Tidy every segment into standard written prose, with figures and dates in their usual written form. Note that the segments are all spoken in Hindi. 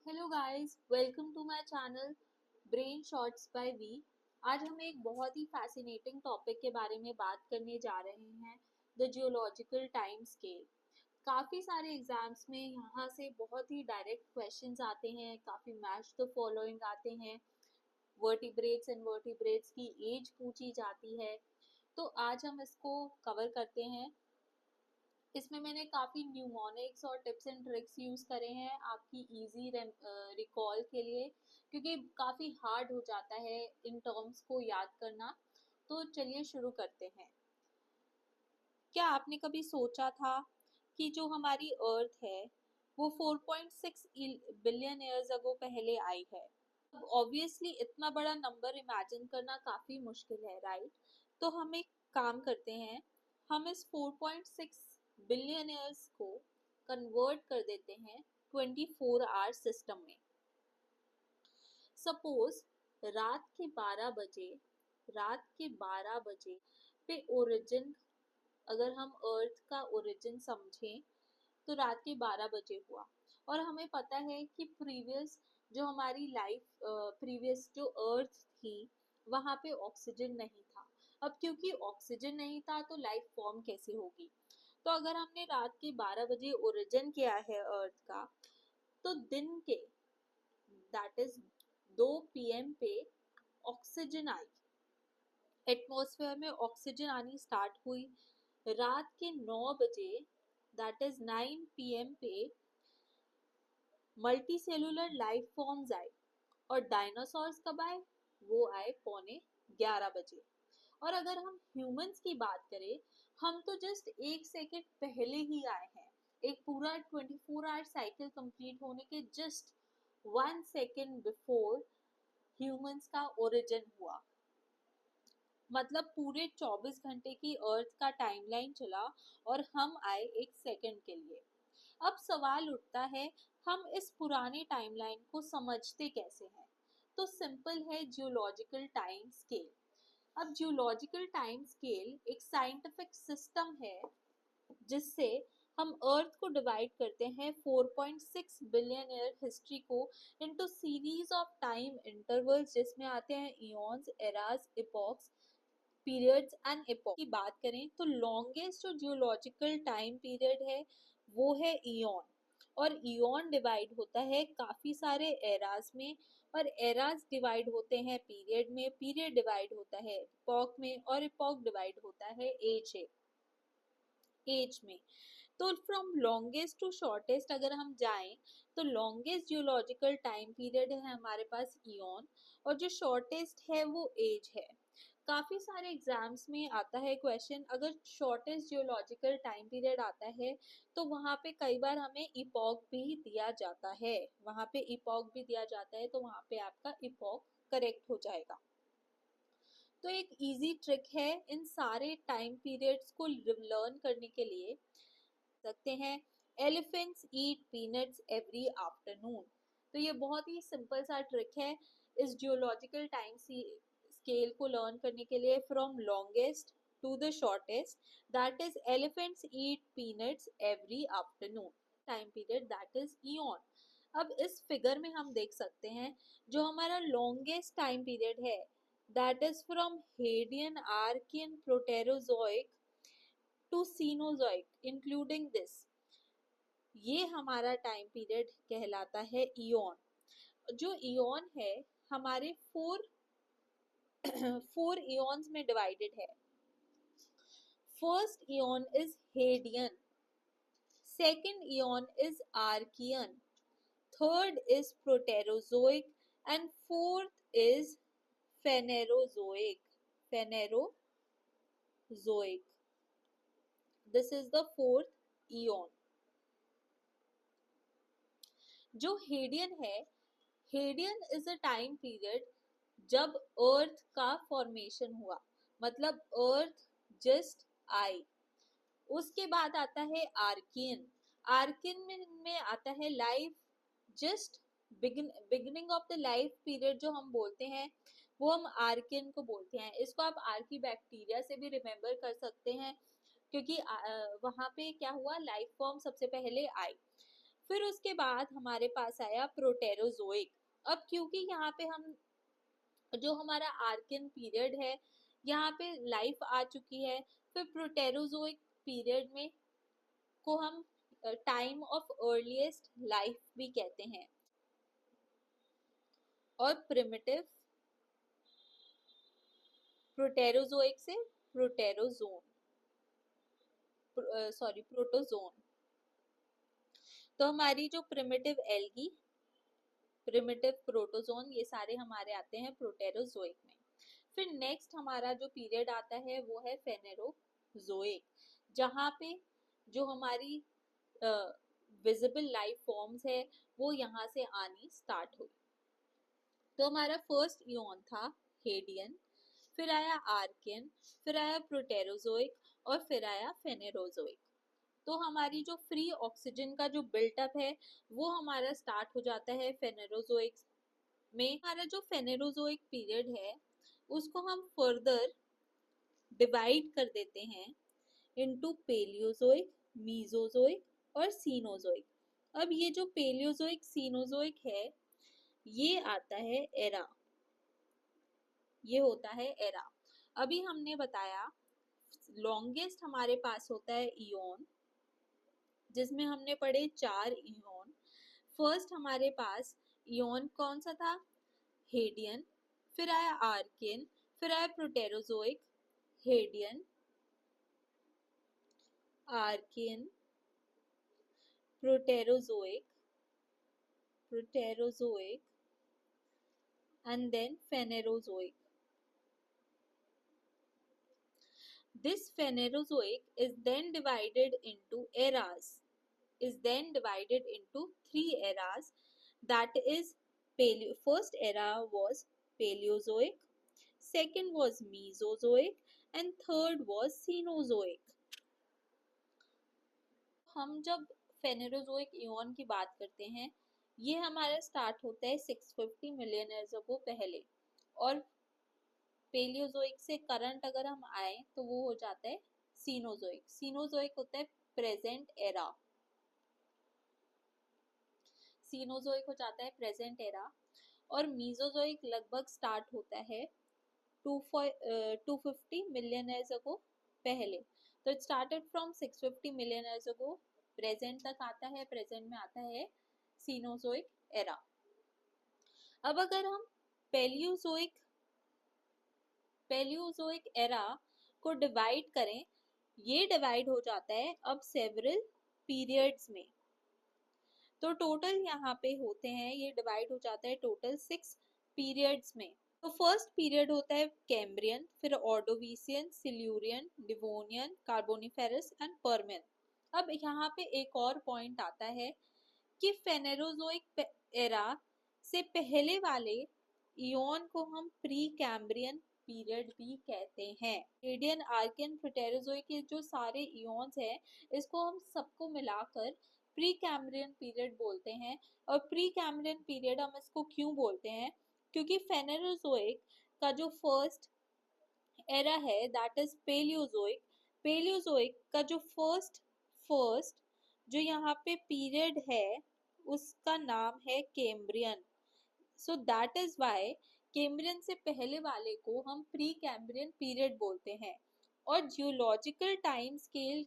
Hello guys, welcome to my channel brain shots by V. आज हम एक बहुत ही फैसिनेटिंग टॉपिक के बारे में बात करने जा रहे हैं, द जियोलॉजिकल टाइम स्केल। काफ़ी सारे एग्जाम्स में यहाँ से बहुत ही डायरेक्ट क्वेश्चंस आते हैं, काफ़ी मैच द फॉलोइंग आते हैं। वर्टिब्रेट्स एंड वर्टिब्रेट्स की एज पूछी जाती है। तो आज हम इसको कवर करते हैं। इसमें मैंने काफ़ी न्यूमोनिक्स और टिप्स एंड ट्रिक्स यूज़ करे हैं आपकी इजी रिकॉल के लिए, क्योंकि काफ़ी हार्ड हो जाता है इन टर्म्स को याद करना। तो चलिए शुरू करते हैं। क्या आपने कभी सोचा था कि जो हमारी अर्थ है वो 4.6 बिलियन ईयर्स अगो पहले आई है? अब ऑब्वियसली इतना बड़ा नंबर इमेजिन करना काफ़ी मुश्किल है, राइट? तो हम एक काम करते हैं, हम इस 4.6 बिलियन ईयर्स को कन्वर्ट कर देते हैं 24 आवर सिस्टम में। सपोज रात के 12 बजे पे ओरिजिन, अगर हम अर्थ का ओरिजिन समझें तो रात के 12 बजे हुआ। और हमें पता है कि जो हमारी लाइफ प्रीवियस जो अर्थ थी वहाँ पे ऑक्सीजन नहीं था। अब क्योंकि ऑक्सीजन नहीं था तो लाइफ फॉर्म कैसे होगी? तो अगर हमने रात के 12 बजे ओरिजिन किया है अर्थ का, तो दिन के दैट इज 2 पीएम पे ऑक्सीजन आई, एटमॉस्फेयर में ऑक्सीजन आनी स्टार्ट हुई। रात के 9 बजे दैट इज 9 पीएम पे मल्टी सेलुलर लाइफ फॉर्म्स आए। और डायनासोर्स कब आए? वो आए 11:15 बजे। और अगर हम ह्यूमंस की बात करें, हम तो जस्ट 1 सेकेंड पहले ही आए हैं। एक पूरा 24 आवर साइकिल कंप्लीट होने के जस्ट 1 सेकेंड बिफोर ह्यूमंस का ओरिजिन हुआ। मतलब पूरे 24 घंटे की अर्थ का टाइमलाइन चला और हम आए 1 सेकेंड के लिए। अब सवाल उठता है, हम इस पुराने टाइमलाइन को समझते कैसे हैं? तो सिंपल है, जियोलॉजिकल टाइम स्केल। अब जियोलॉजिकल टाइम स्केल एक साइंटिफिक सिस्टम है जिससे हम अर्थ को डिवाइड करते हैं 4.6 बिलियन ईयर हिस्ट्री को into series of time intervals, जिसमें आते हैं eons, eras, epochs, periods and epoch. की बात करें तो लॉन्गेस्ट जो जियोलॉजिकल टाइम पीरियड है वो है इयॉन। और इयॉन डिवाइड होता है काफ़ी सारे एराज में, और एराज डिवाइड होते हैं पीरियड में, पीरियड डिवाइड होता है इपॉक में, और इपॉक डिवाइड होता है एज में। तो फ्रॉम लॉन्गेस्ट टू शॉर्टेस्ट अगर हम जाएं तो लॉन्गेस्ट जियोलॉजिकल टाइम पीरियड है हमारे पास इयॉन, और जो शॉर्टेस्ट है वो एज है। काफ़ी सारे एग्जाम्स में आता है क्वेश्चन, अगर शॉर्टेस्ट जियोलॉजिकल टाइम पीरियड आता है तो वहाँ पे कई बार हमें इपॉक भी दिया जाता है, तो वहाँ पे आपका इपॉक करेक्ट हो जाएगा। तो एक इजी ट्रिक है इन सारे टाइम पीरियड्स को लर्न करने के लिए, सकते हैं elephants eat peanuts every afternoon. तो ये बहुत ही सिंपल सा ट्रिक है इस जियोलॉजिकल टाइम स्केल को लर्न करने के लिए, from longest to the shortest, that is elephants eat peanuts every afternoon. Time period that is eon. अब इस फिगर में हम देख सकते हैं जो हमारा लॉन्गेस्ट टाइम पीरियड है that is from Hadean, Archean, Proterozoic to Cenozoic including this, ये हमारा टाइम पीरियड कहलाता है इयॉन। जो इयॉन है हमारे फोर इयॉन्स में डिवाइडेड है। First eon is Hadean, second eon is Archean, third is Proterozoic and fourth is Phanerozoic. Phanerozoic, this is the fourth eon. जो हेडियन है, Hadean is a time period जब अर्थ का फॉर्मेशन हुआ, मतलब अर्थ जस्ट आई। उसके बाद आता है आर्कियन। आर्कियन में आता है life just beginning of the life period जो हम बोलते हैं वो हम आर्कियन को बोलते हैं। इसको आप आर्की बैक्टीरिया से भी रिमेम्बर कर सकते हैं, क्योंकि वहां पे क्या हुआ, लाइफ फॉर्म सबसे पहले आई। फिर उसके बाद हमारे पास आया प्रोटेरोजोइक। अब क्योंकि यहाँ पे हम जो हमारा आर्कियन पीरियड है यहाँ पे लाइफ आ चुकी है, फिर प्रोटेरोजोइक पीरियड में को हम टाइम ऑफ अर्लीस्ट लाइफ भी कहते हैं। और प्रिमिटिव प्रोटेरोजोइक से प्रोटेरोजोन प्रोटोजोन। तो हमारी जो प्रिमिटिव एल्गी, प्रिमिटिव प्रोटोजोन, ये सारे हमारे आते हैं प्रोटेरोजोइक में। फिर नेक्स्ट हमारा जो पीरियड आता है वो है फेनेरोजोइक, जहाँ पे जो हमारी विजिबल लाइफ फॉर्म्स है वो यहाँ से आनी स्टार्ट हुई। तो हमारा फर्स्ट इयन था हेडियन, फिर आया आर्कियन, फिर आया प्रोटेरोजोइक और फिर आया फेनेरोजोइक। तो हमारी जो फ्री ऑक्सीजन का जो बिल्टअप है वो हमारा स्टार्ट हो जाता है फेनेरोजोइक में। हमारा जो फेनेरोजोइक पीरियड है उसको हम फर्दर डिवाइड कर देते हैं इनटू पेलियोजोइक, मीजोजोइक और सीनोजोइक। अब ये जो पेलियोजोइक सीनोजोइक है ये आता है एरा, ये होता है एरा। अभी हमने बताया लॉन्गेस्ट हमारे पास होता है इयन, जिसमें हमने पढ़े 4 इयन। फर्स्ट हमारे पास इयन कौन सा था? हेडियन, फिर आया आर्कियन, फिर आया Proterozoic, Hadean, Archean, Proterozoic, and then Phanerozoic. This Phanerozoic is then divided into eras, three eras. That is, first era was Paleozoic, second was Mesozoic, and third was Cenozoic. हम जब फेनेरोजोइक इयन की बात करते हैं ये हमारा स्टार्ट होता है 650 मिलियन ईयर्स अगो पहले, और पेलियोजोइक से करंट अगर हम आए तो वो हो जाता है सीनोजोइक। सीनोजोइक होता है प्रेजेंट एरा, सीनोजोइक हो जाता है प्रेजेंट एरा। और मीजोजोइक लगभग स्टार्ट होता है 250 मिलियन ईयर्स अगो पहले। तो it started from 650 million years ago, present तक आता है, प्रेजेंट में आता है सीनोजोइक एरा। अब अगर हम पेलियोजोइक एरा को डिवाइड करें, ये डिवाइड हो जाता है अब सेवरल पीरियड्स में। तो टोटल यहाँ पे होते हैं, ये डिवाइड हो जाता है टोटल 6 पीरियड्स में। तो फर्स्ट पीरियड होता है कैम्ब्रियन, फिर Ordovician, Silurian, Devonian, Carboniferous and Permian. अब यहाँ पे एक और पॉइंट आता है कि फेनेरोजोइक एरा से पहले वाले इयन को हम प्री कैम्ब्रियन पीरियड भी कहते हैं। हेडियन, आर्कियन, प्रोटेरोजोइक के जो सारे इयन्स हैं इसको हम सबको मिलाकर प्री कैम्ब्रियन पीरियड बोलते हैं। और प्री कैम्ब्रियन पीरियड हम इसको क्यों बोलते हैं? क्योंकि फेनेरोजोइक का जो फर्स्ट एरा है दैट इज पेलियोजोइक, पेलियोजोइक का जो फर्स्ट जो यहाँ पे पीरियड है उसका नाम है Cambrian. So that is why Cambrian से पहले वाले को हम प्री कैम्ब्रियन पीरियड बोलते हैं। और जियोलॉजिकल टाइम स्केल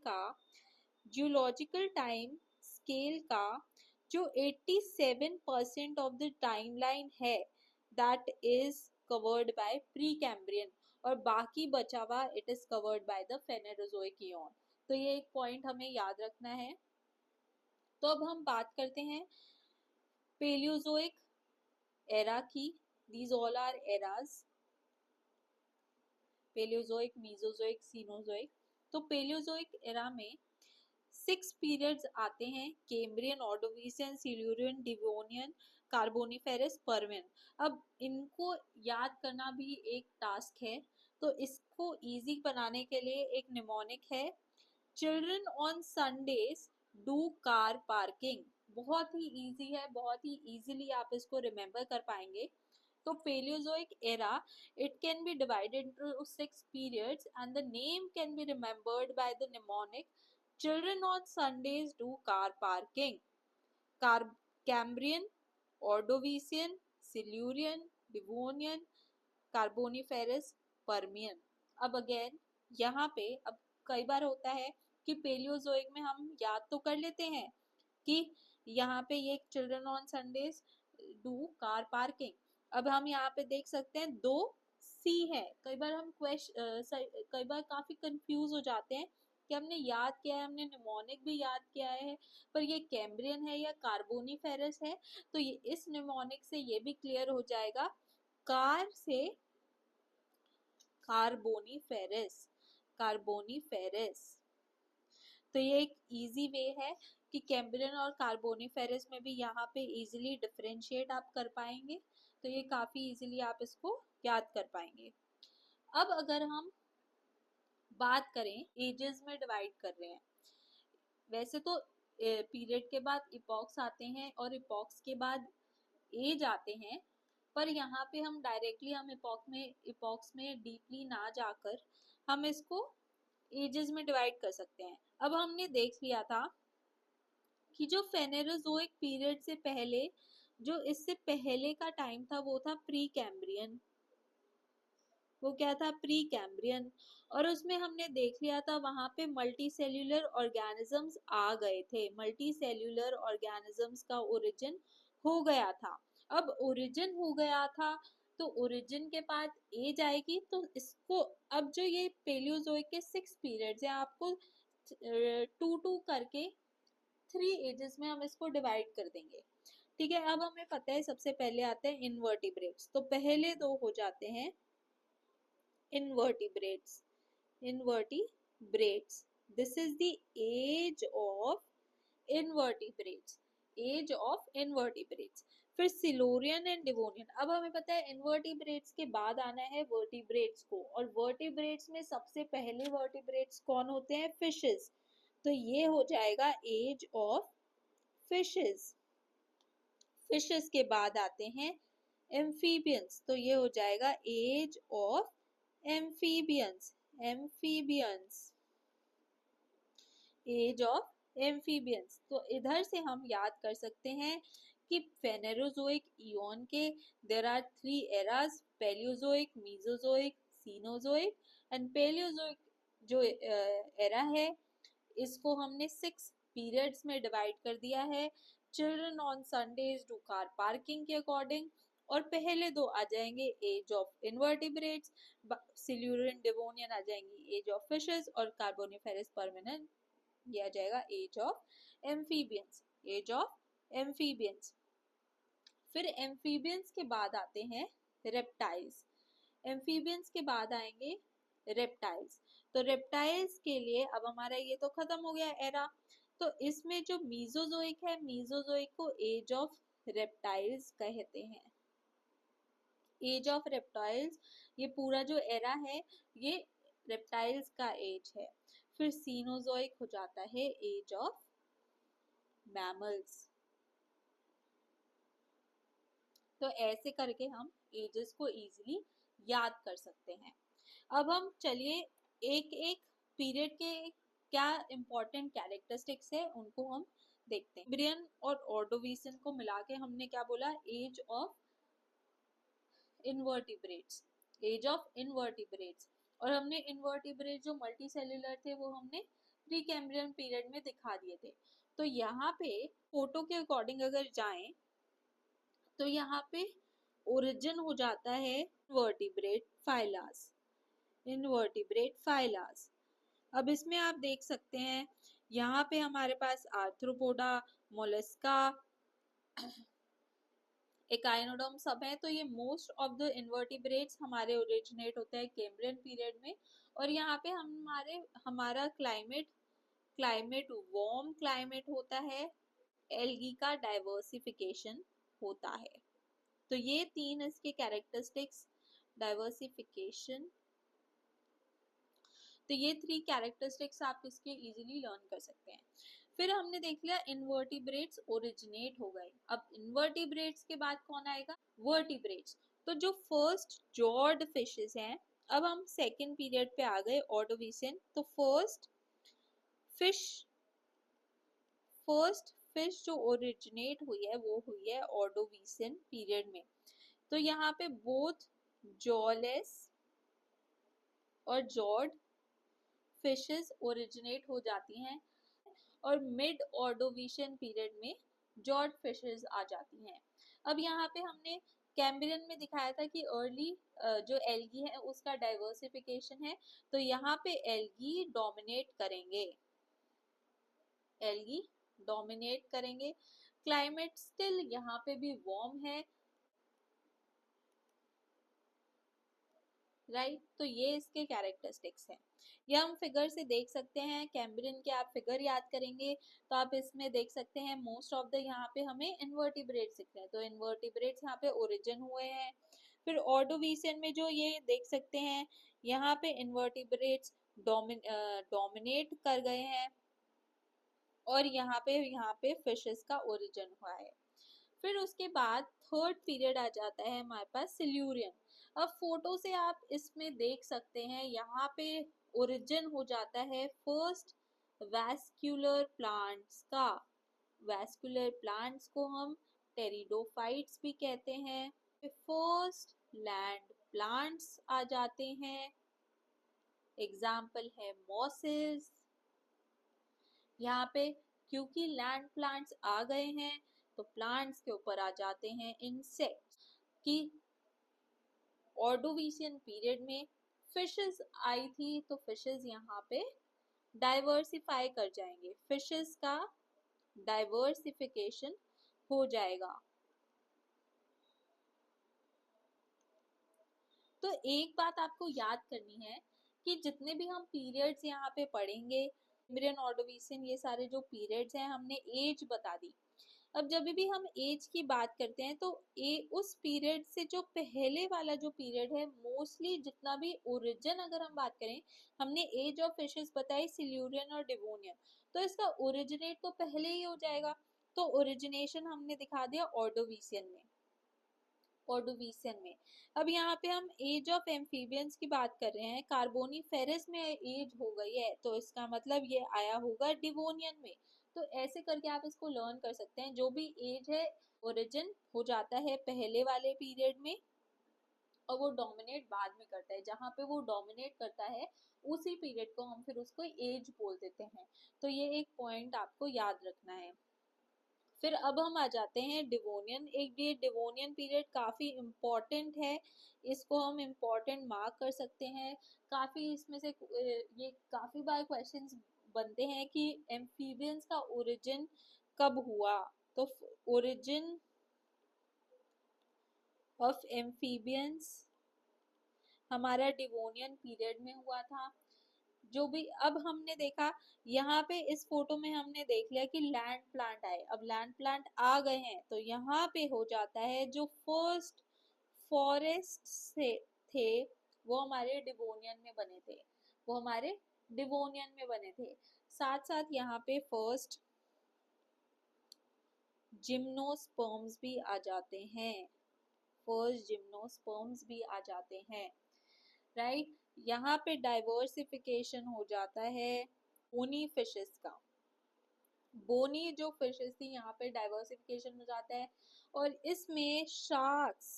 का जो 87% ऑफ द टाइमलाइन है that is covered by Precambrian, और बाकी बचा हुआ it is covered by the Phanerozoic eon. तो ये एक पॉइंट हमें याद रखना है। तो अब हम बात करते हैं पेलियोजोइक एरा की। These all are eras, Paleozoic, Mesozoic, Cenozoic. तो पेलियोजोइक एरा में 6 पीरियड्स आते हैं, Cambrian, Ordovician, Silurian, Devonian, Carboniferous, Permian. अब इनको याद करना भी एक टास्क है, तो इसको इजी बनाने के लिए एक निमोनिक है, children on Sundays do car parking. बहुत ही इजी है, बहुत ही इजीली आप इसको रिमेम्बर कर पाएंगे। तो Paleozoic era it can be divided into 6 periods and the name can be remembered by the mnemonic children on Sundays do car parking. Cambrian, Ordovician, Silurian, Devonian, Carboniferous, Permian. अब अगेन यहाँ पे अब कई बार होता है कि पेलियोजोइक में हम याद तो कर लेते हैं कि यहाँ पे ये children on Sundays do car parking. अब हम यहाँ पे देख सकते हैं 2C है। कई बार हम कई बार काफी कंफ्यूज हो जाते हैं कि हमने याद किया है, हमने निमोनिक भी याद किया है, पर ये कैम्ब्रियन है या कार्बोनिफेरस है। तो ये इस निमोनिक से ये भी क्लियर हो जाएगा, कार से कार्बोनिफेरस, कार्बोनिफेरस। तो ये एक इजी वे है कि कैम्ब्रियन और कार्बोनिफेरस में भी यहाँ पे इजीली डिफरेंशिएट आप कर पाएंगे। तो ये काफी इजीली आप इसको याद कर पाएंगे। अब अगर हम बात करें एजेस में डिवाइड कर रहे हैं, वैसे तो पीरियड के बाद इपॉक्स आते हैं और इपॉक्स के बाद एज आते हैं, पर यहाँ पे हम डायरेक्टली हम इपॉक्स में डीपली ना जाकर हम इसको एजेस में डिवाइड कर सकते हैं। अब हमने देख लिया था कि जो फेनेरोजोइक पीरियड से पहले, जो इससे पहले का टाइम था वो था प्री कैम्ब्रियन। वो क्या था? Pre Cambrian. और उसमें हमने देख लिया था वहां पे मल्टी सेल्यूलर ऑर्गेनिजम्स आ गए थे, मल्टी सेल्यूलर ऑर्गेनिजम्स का ओरिजिन हो गया था। अब ओरिजिन हो गया था तो ओरिजिन के बाद एज आएगी, तो इसको अब जो ये पेलियोजोइक के 6 पीरियड्स हैं, आपको 2 करके 3 एजेस में हम इसको डिवाइड कर देंगे। ठीक है, अब हमें पता है सबसे पहले आते हैं इनवर्टिब्रेट्स। तो पहले 2 हो जाते हैं invertebrates, invertebrates. This is the age of invertebrates, age of invertebrates. फिर सिलोरियन एंड डिवोनियन। अब हमें पता है इनवर्टिब्रेट्स के बाद आना है वर्टिब्रेट्स को, और वर्टिब्रेट्स में सबसे पहले वर्टिब्रेट्स कौन होते हैं? फिशेस। तो ये हो जाएगा एज ऑफ फिशेस। फिशेस के बाद आते हैं एम्फीबियंस, तो ये हो जाएगा age of amphibians, amphibians, age of amphibians. तो इधर से हम याद कर सकते हैं कि फेनेरोजोइक इयॉन के there are 3 eras, Paleozoic, Mesozoic, Cenozoic and Paleozoic जो एरा है इसको हमने 6 पीरियड्स में डिवाइड कर दिया है, children on Sundays do car parking के अकॉर्डिंग। और पहले 2 आ जाएंगे age of invertebrates, Silurian Devonian आ जाएंगी एज ऑफ फिशेस, और कार्बोनिफेरस पर्मियन ये आ जाएगा age of amphibians, age of amphibians. फिर एम्फीबियंस के बाद आते हैं रेप्टाइल्स, एम्फीबियंस के बाद आएंगे रेप्टाइल्स। तो रेप्टाइल्स के लिए अब हमारा ये तो खत्म हो गया एरा, तो इसमें जो मीजोजोइक है, मीजोजोइक को एज ऑफ रेप्टाइल्स कहते हैं, एज ऑफ रेप्टाइल्स। ये पूरा जो एरा है ये रेप्टाइल्स का एज है। फिर सीनोजोइक हो जाता है एज ऑफ मैमल्स। तो ऐसे करके हम एजेस को इजीली याद कर सकते हैं। अब हम चलिए एक एक पीरियड के क्या इंपॉर्टेंट कैरेक्टरिस्टिक्स है उनको हम देखते हैं। ब्रियन और ऑर्डोविशियन को मिला के हमने क्या बोला? Age of invertebrates, age of invertebrates. और हमने इनवर्टिब्रेट जो मल्टी सेल्यूलर थे वो हमने प्री कैम्ब्रियन पीरियड में दिखा दिए थे। तो यहाँ पे फोटो के अकॉर्डिंग अगर जाएं तो यहाँ पे ओरिजिन हो जाता है इनवर्टिब्रेट फाइलास, इनवर्टिब्रेट फाइलास। अब इसमें आप देख सकते हैं यहाँ पे हमारे पास आर्थ्रोपोडा, मोलस्का, एकाइनोडर्म सब है। तो ये मोस्ट ऑफ द इनवर्टिब्रेट्स हमारे ओरिजिनेट होते हैं कैम्ब्रियन पीरियड में। और यहाँ पे हमारा क्लाइमेट वार्म क्लाइमेट होता है, एल्गी का डाइवर्सिफिकेशन होता है। तो ये 3 इसके कैरेक्टरिस्टिक्स, डाइवर्सिफिकेशन, तो ये 3 कैरेक्टरिस्टिक्स आप इसके इजीली लर्न कर सकते हैं। फिर हमने देख लिया इनवर्टिब्रेट्स ओरिजिनेट हो गए। अब इनवर्टिब्रेट्स के बाद कौन आएगा? वर्टिब्रेट्स। तो जो फर्स्ट जॉर्ड फिशेस हैं, अब हम सेकंड पीरियड पे आ गए ऑर्डोविशियन। तो फर्स्ट फिश जो ओरिजिनेट हुई है वो हुई है ऑर्डोविशियन पीरियड में। तो यहाँ पे बोथ जॉलेस और जॉड फिशेस ओरिजिनेट हो जाती हैं और मिड ऑर्डोविशियन पीरियड में जॉर्ड फिशेस आ जाती हैं। अब यहाँ पे हमने कैम्ब्रियन में दिखाया था कि अर्ली जो एल्गी है उसका डाइवर्सिफिकेशन है, तो यहाँ पे एल्गी डोमिनेट करेंगे, एल्गी डोमिनेट करेंगे। क्लाइमेट स्टिल यहाँ पे भी वार्म है, राइट। तो ये इसके कैरेक्टरिस्टिक्स हैं। ये हम फिगर से देख सकते हैं। कैम्ब्रियन के आप फिगर याद करेंगे तो आप इसमें देख सकते हैं मोस्ट ऑफ द यहाँ पे हमें इन्वर्टिब्रेट्स दिख रहे हैं, तो इन्वर्टिब्रेट्स यहाँ पे ओरिजिन हुए हैं। फिर ऑर्डोविशियन में जो ये देख सकते हैं यहाँ पे इन्वर्टिब्रेट्स डोमिनेट कर गए हैं और यहाँ पे फिशेस का ओरिजिन हुआ है। फिर उसके बाद थर्ड पीरियड आ जाता है हमारे पास सिल्यूरियन। अब फोटो से आप इसमें देख सकते हैं यहाँ पे ओरिजिन हो जाता है फर्स्ट वैस्कुलर प्लांट्स का। वैस्कुलर प्लांट्स को हम टेरिडोफाइट्स भी कहते हैं। फर्स्ट लैंड प्लांट्स आ जाते हैं, एग्जाम्पल है मॉसेस। यहाँ पे क्योंकि लैंड प्लांट्स आ गए हैं तो प्लांट्स के ऊपर आ जाते हैं इंसेक्ट्स। कि ऑर्डोविशियन पीरियड में फिशेस आई थी तो फिशेस यहाँ पे डाइवर्सिफाई कर जाएंगे, फिशेस का डाइवर्सिफिकेशन हो जाएगा। तो एक बात आपको याद करनी है कि जितने भी हम पीरियड्स यहाँ पे पढ़ेंगे, कैम्ब्रियन, ऑर्डोविशियन, ये सारे जो पीरियड्स हैं हमने एज बता दी। अब जब भी हम एज की बात करते हैं तो उस पीरियड से जो पहले वाला जो पीरियड है, मोस्टली जितना भी ओरिजिन अगर हम बात करें, हमने एज ऑफ फिशेस बताई सिल्यूरियन और डिवोनियन, तो इसका ओरिजिनेट तो पहले ही हो जाएगा। तो ओरिजिनेशन हमने दिखा दिया ऑर्डोविशियन में, ऑर्डोविशियन में। अब यहाँ पे हम एज ऑफ एम्फीबियंस की बात कर रहे हैं, कार्बोनीफेरस में एज हो गई है तो इसका मतलब ये आया होगा डिवोनियन में। तो ऐसे करके आप इसको लर्न कर सकते हैं। जो भी एज है ओरिजिन हो जाता है पहले वाले पीरियड में और वो डोमिनेट बाद में करता है। जहाँ पे वो डोमिनेट करता है उसी पीरियड को हम फिर उसको एज बोल देते हैं। तो ये एक पॉइंट आपको याद रखना है। फिर अब हम आ जाते हैं डिवोनियन। एक ये डिवोनियन पीरियड काफी इम्पोर्टेंट है, इसको हम इम्पोर्टेंट मार्क कर सकते हैं। काफी इसमें से ये काफी बार क्वेश्चंस बनते हैं कि एम्फीबियंस का ओरिजिन कब हुआ। तो ओरिजिन ऑफ एम्फीबियंस हमारा डिवोनियन पीरियड में हुआ था। जो भी अब हमने देखा यहाँ पे इस फोटो में हमने देख लिया कि लैंड प्लांट आए। अब लैंड प्लांट आ गए हैं तो यहाँ पे हो जाता है जो फर्स्ट फॉरेस्ट से थे वो हमारे डिवोनियन में बने थे, वो हमारे डिवोनियन में बने थे। साथ साथ यहाँ पे फर्स्ट जिम्नोस्पर्म्स भी आ जाते हैं, फर्स्ट जिम्नोस्पर्म्स भी आ जाते हैं, राइट। यहाँ पे डाइवर्सिफिकेशन हो जाता है बोनी फिशेस का। बोनी जो फिशेस थी यहाँ पे डाइवर्सिफिकेशन हो जाता है और इसमें शार्क्स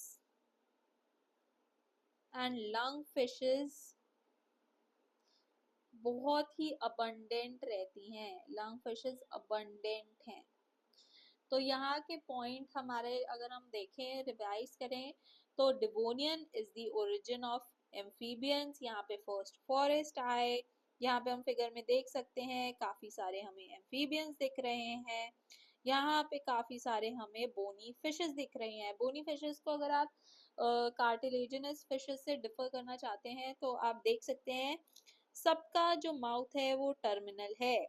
एंड लंग फिशेस बहुत ही अबंडेंट रहती हैं, लंग फिशेस अबंडेंट हैं। तो यहाँ के पॉइंट हमारे अगर हम देखें रिवाइज करें तो Devonian is the origin of amphibians. यहाँ पे फर्स्ट फॉरेस्ट आए, यहाँ पे हम फिगर में देख सकते हैं काफी सारे हमें एम्फीबियंस दिख रहे हैं। यहाँ पे काफी सारे हमें बोनी फिशेस दिख रही हैं। बोनी फिशेस को अगर आप कार्टिलेजिनस फिशेस से डिफर करना चाहते हैं तो आप देख सकते हैं सबका जो माउथ है वो टर्मिनल है,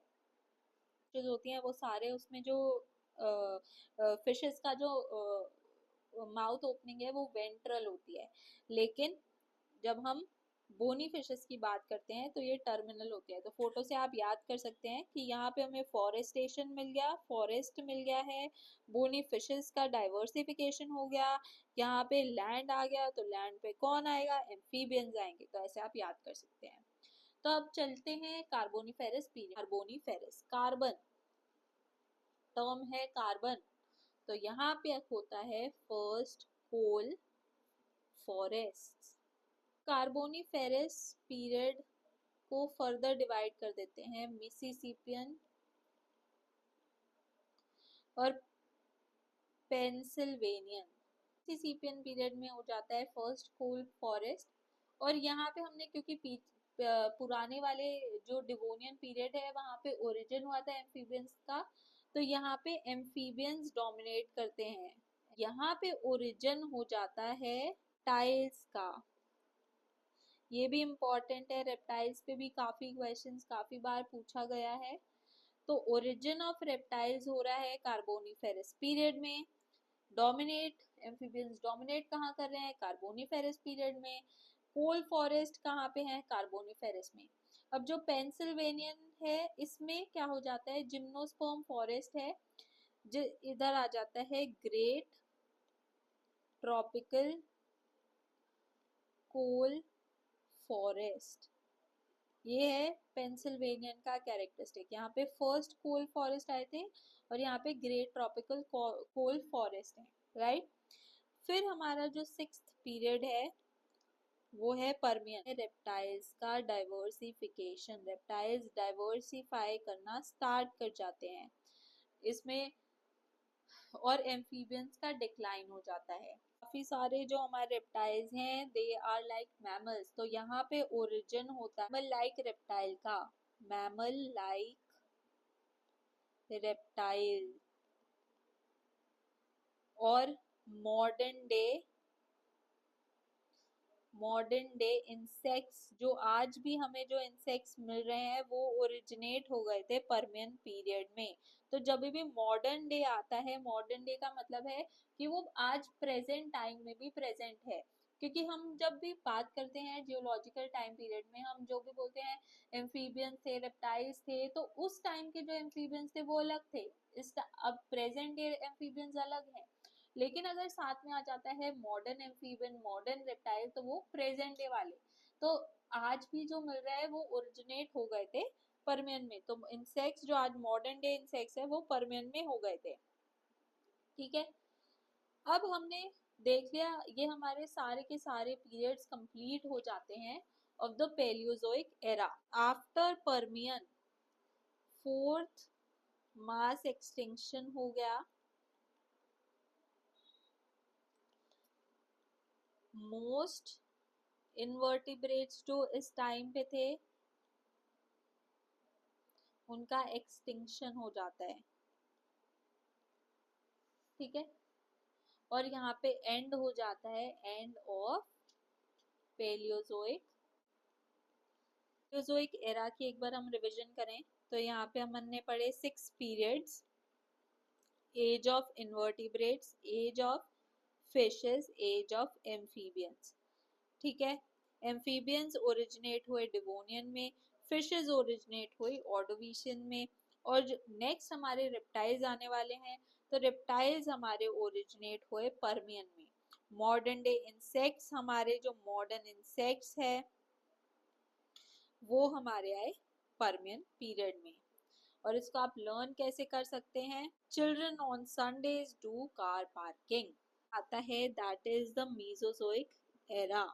जो होती हैं वो सारे उसमें जो फिशेस का जो माउथ ओपनिंग है वो वेंट्रल होती है। लेकिन जब हम बोनी फिशेस की बात करते हैं तो ये टर्मिनल होती है। तो फोटो से आप याद कर सकते हैं कि यहाँ पे हमें फॉरेस्टेशन मिल गया, फॉरेस्ट मिल गया है, बोनी फिशेस का डाइवर्सिफिकेशन हो गया, यहाँ पे लैंड आ गया तो लैंड पे कौन आएगा, एम्फीबियंस आएंगे। तो ऐसे आप याद कर सकते हैं। तो अब चलते हैं Carboniferous period. Carboniferous carbon term है कार्बन, तो यहाँ पे होता है फर्स्ट कोल फॉरेस्ट। कार्बोनिफेरस पीरियड को फर्दर डिवाइड कर देते हैं मिसिसिपियन और पेंसिल्वेनियन। मिसिसिपियन पीरियड में हो जाता है फर्स्ट कोल फॉरेस्ट, और यहाँ पे हमने क्योंकि पुराने वाले जो डिवोनियन पीरियड है वहाँ पे ओरिजिन हुआ था एम्फीबियंस का, तो यहाँ पे एम्फीबियंस डोमिनेट करते हैं। यहाँ पे ओरिजिन हो जाता है टाइल्स का। ये भी इम्पोर्टेंट है, रेप्टाइल्स पे भी काफी क्वेश्चंस काफी बार पूछा गया है। तो ओरिजिन ऑफ रेप्टाइल्स हो रहा है कार्बोनिफेरस पीरियड में, डोमिनेट एम्फीबियंस डोमिनेट कहाँ कर रहे हैं, कार्बोनिफेरस पीरियड में। कोल फॉरेस्ट कहाँ पे है, कार्बोनिफेरस में। अब जो पेंसिल्वेनियन है इसमें क्या हो जाता है, जिम्नोस्पर्म फॉरेस्ट है, जो इधर आ जाता है ग्रेट ट्रॉपिकल कोल फॉरेस्ट। ये है पेंसिल्वेनियन का कैरेक्टरिस्टिक। यहाँ पे फर्स्ट कोल फॉरेस्ट आए थे और यहाँ पे ग्रेट ट्रॉपिकल कोल फॉरेस्ट है, राइट। फिर हमारा जो सिक्स्थ पीरियड है वो है पर्मियन। रेप्टाइल्स का डाइवर्सिफिकेशन, रेप्टाइल्स डाइवर्सिफाई करना स्टार्ट कर जाते हैं इसमें, और एम्फीबियंस का डिक्लाइन हो जाता है। काफी सारे जो हमारे रेप्टाइल्स हैं दे आर लाइक मैमल्स, तो यहाँ पे ओरिजिन होता है मैमल लाइक रेप्टाइल का, मैमल लाइक रेप्टाइल। और मॉडर्न डे इंसेक्ट्स, जो आज भी हमें जो इंसेक्ट्स मिल रहे हैं वो ओरिजिनेट हो गए थे पर्मियन पीरियड में। तो जब भी मॉडर्न डे आता है, मॉडर्न डे का मतलब है कि वो आज प्रेजेंट टाइम में भी प्रेजेंट है, क्योंकि हम जब भी बात करते हैं जियोलॉजिकल टाइम पीरियड में हम जो भी बोलते हैं एम्फीबियंस थे, रेप्टाइल्स थे, तो उस टाइम के जो एम्फीबियंस थे वो अलग थे, अब प्रेजेंट डे एम्फीबियंस अलग है। लेकिन अगर साथ में आ जाता है मॉडर्न एम्फीबियन, मॉडर्न रेप्टाइल, तो वो प्रेजेंट डे वाले, तो आज भी जो मिल रहा है वो ओरिजिनेट हो गए थे पर्मियन में। तो इंसेक्ट्स जो आज मॉडर्न डे इंसेक्ट्स है वो पर्मियन में हो गए थे, ठीक है। अब हमने देख लिया, ये हमारे सारे के सारे पीरियड्स कंप्लीट हो जाते हैं of the Palaeozoic era. After Permian fourth mass extinction हो गया। मोस्ट इनवर्टिब्रेट्स जो इस टाइम पे थे उनका एक्सटिंक्शन हो जाता है, ठीक है। और यहाँ पे एंड हो जाता है, end of Palaeozoic. Palaeozoic era की एक बार हम रिवीजन करें तो यहाँ पे हमने पढ़े 6 periods, age of invertebrates, age of fishes, age of amphibians, ठीक है। एम्फीबियंस ओरिजिनेट हुए डिवोनियन में, फिशेस ओरिजिनेट हुई ऑर्डोविशियन में, और नेक्स्ट हमारे रेप्टाइल्स आने वाले हैं, तो रेप्टाइल्स हमारे ओरिजिनेट हुए पर्मियन में। मॉडर्न डे इंसेक्ट्स, हमारे जो मॉडर्न इंसेक्ट्स है वो हमारे आए पर्मियन पीरियड में। और इसको आप लर्न कैसे कर सकते हैं, children on Sundays do car parking आता है, that is the Mesozoic era.